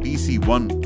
PC1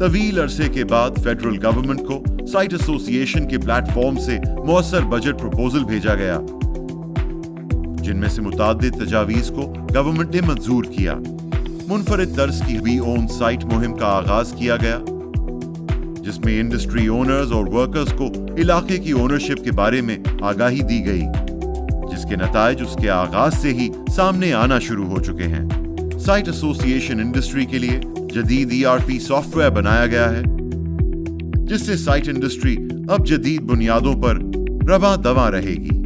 طویل عرصے کے بعد فیڈرل گورنمنٹ کو سائٹ ایسوسی ایشن کے پلیٹ فارم سے مؤثر بجٹ پروپوزل بھیجا گیا، جن میں سے متعدد تجاویز کو گورنمنٹ نے منظور کیا۔ منفرد طرز کی وی اون سائٹ مہم کا آغاز کیا گیا، جس میں انڈسٹری اونرز اور ورکرز کو علاقے کی اونرشپ کے بارے میں آگاہی دی گئی، جس کے نتائج اس کے آغاز سے ہی سامنے آنا شروع ہو چکے ہیں۔ سائٹ ایسوسی ایشن انڈسٹری کے لیے جدید ERP سافٹ ویئر بنایا گیا ہے، جس سے سائٹ انڈسٹری اب جدید بنیادوں پر رواں دواں رہے گی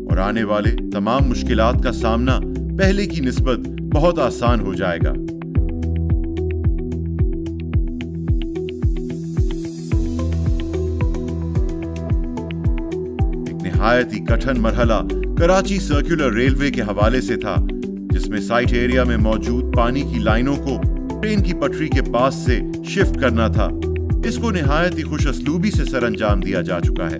اور آنے والے تمام مشکلات کا سامنا پہلے کی نسبت بہت آسان ہو جائے گا۔ ایک نہایت ہی کٹھن مرحلہ کراچی سرکولر ریلوے کے حوالے سے تھا، جس میں سائٹ ایریا میں موجود پانی کی لائنوں کو ٹرین کی پٹری کے پاس سے شفٹ کرنا تھا۔ اس کو نہایت ہی خوش اسلوبی سے سر انجام دیا جا چکا ہے۔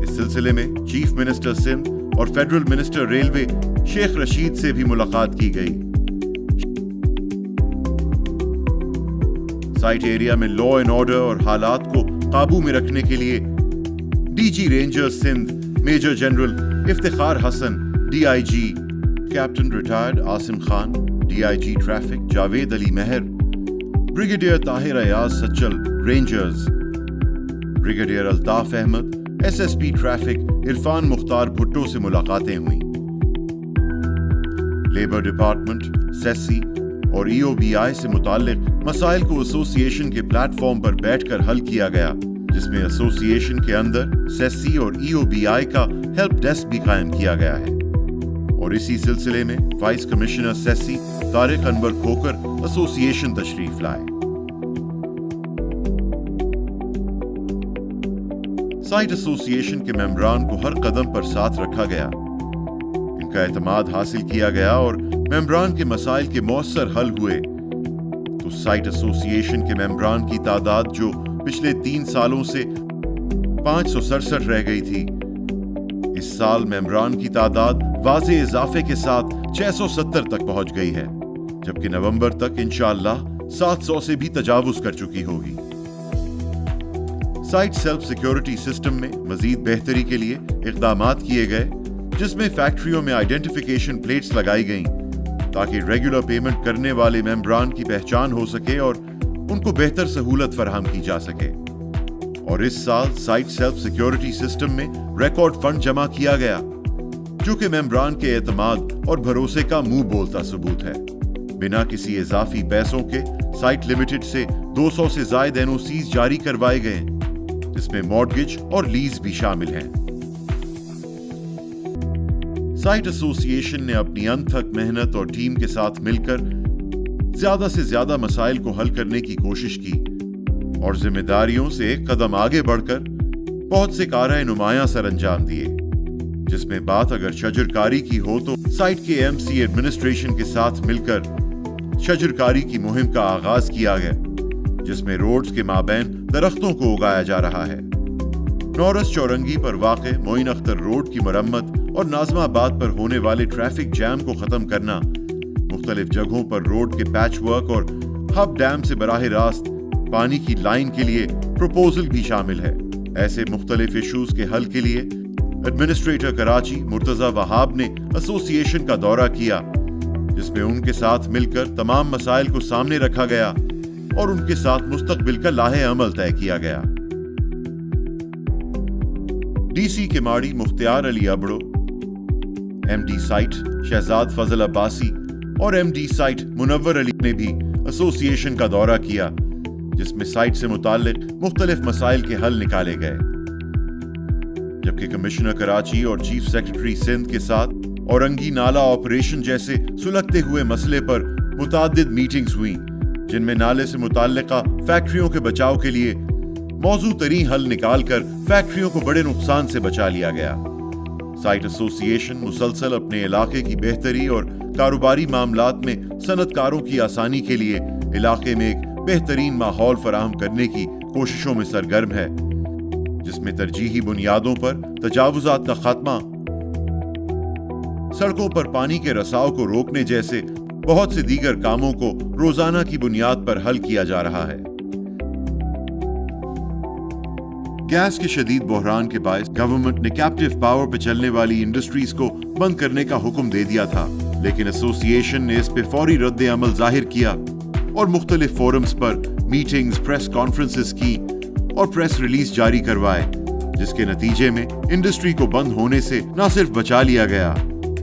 اس سلسلے میں چیف منسٹر سندھ اور federal minister railway Sheikh Rashid سے بھی ملاقات کی گئی۔ سائٹ ایریا میں لا اینڈ آرڈر اور حالات کو قابو میں رکھنے کے لیے DG ranger Sindh major general Iftikhar Hasan, DIG captain retired Asim Khan, DIG traffic Javed Ali Mehar, brigadier Tahir Ayaz Sachal rangers, brigadier Altaf Ahmed SSP traffic Irfan Mukhtar Bhutto سے ملاقاتیں ہوئیں۔ لیبر ڈپارٹمنٹ، سیسی اور EOBI سے متعلق مسائل کو ایسوسی ایشن کے پلیٹ فارم پر بیٹھ کر حل کیا گیا، جس میں ایسوسی ایشن کے اندر سیسی اور EOBI کا ہیلپ ڈیسک بھی قائم کیا گیا ہے، اور اسی سلسلے میں وائس کمشنر سیسی طارق انور کھوکر ایسوسی ایشن تشریف لائے۔ سائٹ ایسوسی ایشن کے ممبران کو ہر قدم پر ساتھ رکھا گیا، ان کا اعتماد حاصل کیا گیا اور ممبران کے مسائل کے مؤثر حل ہوئے تو سائٹ ایسوسی ایشن کے ممبران کی تعداد جو پچھلے 3 سالوں سے 567 رہ گئی تھی، اس سال ممبران کی تعداد واضح اضافے کے ساتھ 670 تک پہنچ گئی ہے، جبکہ نومبر تک انشاءاللہ 700 سے بھی تجاوز کر چکی ہوگی۔ سائٹ سیلف سیکیورٹی سسٹم میں مزید بہتری کے لیے اقدامات کیے گئے، جس میں فیکٹریوں میں آئیڈینٹیفیکیشن پلیٹس لگائی گئیں تاکہ ریگولر پیمنٹ کرنے والے ممبران کی پہچان ہو سکے اور ان کو بہتر سہولت فراہم کی جا سکے۔ اور اس سال سائٹ سیلف سیکیورٹی سسٹم میں ریکارڈ فنڈ جمع کیا گیا، جو کہ ممبران کے اعتماد اور بھروسے کا منہ بولتا ثبوت ہے۔ بنا کسی اضافی پیسوں کے سائٹ لمیٹڈ سے 200 سے زائد NOCs جاری کروائے گئے، جس میں مارٹگیج اور لیز بھی شامل ہیں۔ سائٹ ایسوسی ایشن نے اپنی انتھک محنت اور ٹیم کے ساتھ مل کر زیادہ سے زیادہ مسائل کو حل کرنے کی کوشش کی اور ذمہ داریوں سے ایک قدم آگے بڑھ کر بہت سے کارۂ نمایاں سر انجام دیے، جس میں بات اگر شجر کاری کی ہو تو سائٹ کے MC ایڈمنسٹریشن کے ساتھ مل کر شجر کاری کی مہم کا آغاز کیا گیا، جس میں روڈز کے مابین درختوں کو اگایا جا رہا ہے۔ نورس چورنگی پر واقع معین اختر روڈ کی مرمت اور ناظم آباد پر ہونے والے ٹریفک جام کو ختم کرنا، مختلف جگہوں پر روڈ کے پیچ ورک اور ہب ڈیم سے براہ راست پانی کی لائن کے لیے پروپوزل بھی شامل ہے۔ ایسے مختلف ایشوز کے حل کے لیے ایڈمنسٹریٹر کراچی مرتضی وہاب نے ایسوسی ایشن کا دورہ کیا، جس میں ان کے ساتھ مل کر تمام مسائل کو سامنے رکھا گیا اور ان کے ساتھ مستقبل کا لاہ عمل طے کیا گیا۔ DC کے ماڑی مختار علی ابڑو، MD سائٹ شہزاد فضل عباسی اور MD سائٹ منور علی نے بھی ایسوسی ایشن کا دورہ کیا، جس میں سائٹ سے متعلق مختلف مسائل کے حل نکالے گئے، جبکہ کمشنر کراچی اور چیف سیکرٹری سندھ کے ساتھ اورنگی نالہ آپریشن جیسے سلگتے ہوئے مسئلے پر متعدد میٹنگز ہوئیں، جن میں نالے سے متعلقہ فیکٹریوں کے بچاؤ کے لیے موضوع ترین حل نکال کر فیکٹریوں کو بڑے نقصان سے بچا لیا گیا۔ سائٹ ایسوسی ایشن مسلسل اپنے علاقے کی بہتری اور کاروباری معاملات میں صنعت کاروں کی آسانی کے لیے علاقے میں ایک بہترین ماحول فراہم کرنے کی کوششوں میں سرگرم ہے، جس میں ترجیحی بنیادوں پر تجاوزات کا خاتمہ، سڑکوں پر پانی کے رساؤ کو روکنے جیسے بہت سے دیگر کاموں کو روزانہ کی بنیاد پر حل کیا جا رہا ہے۔ گیس کے شدید بحران کے باعث گورنمنٹ نے کیپٹیو پاور پہ چلنے والی انڈسٹریز کو بند کرنے کا حکم دے دیا تھا، لیکن ایسوسی ایشن نے اس پہ فوری رد عمل ظاہر کیا اور مختلف فورمز پر میٹنگز، پریس کانفرنسز کی اور پریس ریلیز جاری کروائے، جس کے نتیجے میں انڈسٹری کو بند ہونے سے نہ صرف بچا لیا گیا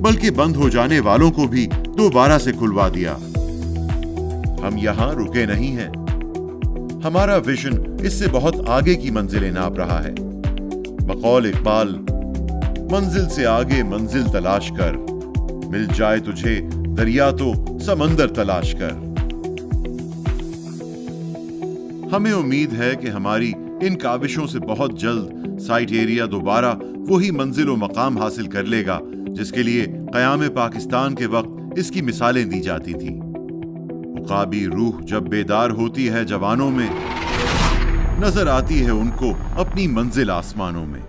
بلکہ بند ہو جانے والوں کو بھی دوبارہ سے کھلوا دیا۔ ہم یہاں رکے نہیں ہیں، ہمارا ویژن اس سے بہت آگے کی منزلیں ناپ رہا ہے۔ بقول اقبال، منزل سے آگے منزل تلاش کر، مل جائے تجھے دریا تو سمندر تلاش کر۔ ہمیں امید ہے کہ ہماری ان کاوشوں سے بہت جلد سائٹ ایریا دوبارہ وہی منزل و مقام حاصل کر لے گا جس کے لیے قیام پاکستان کے وقت اس کی مثالیں دی جاتی تھیں۔ عقابی روح جب بیدار ہوتی ہے جوانوں میں، نظر آتی ہے ان کو اپنی منزل آسمانوں میں۔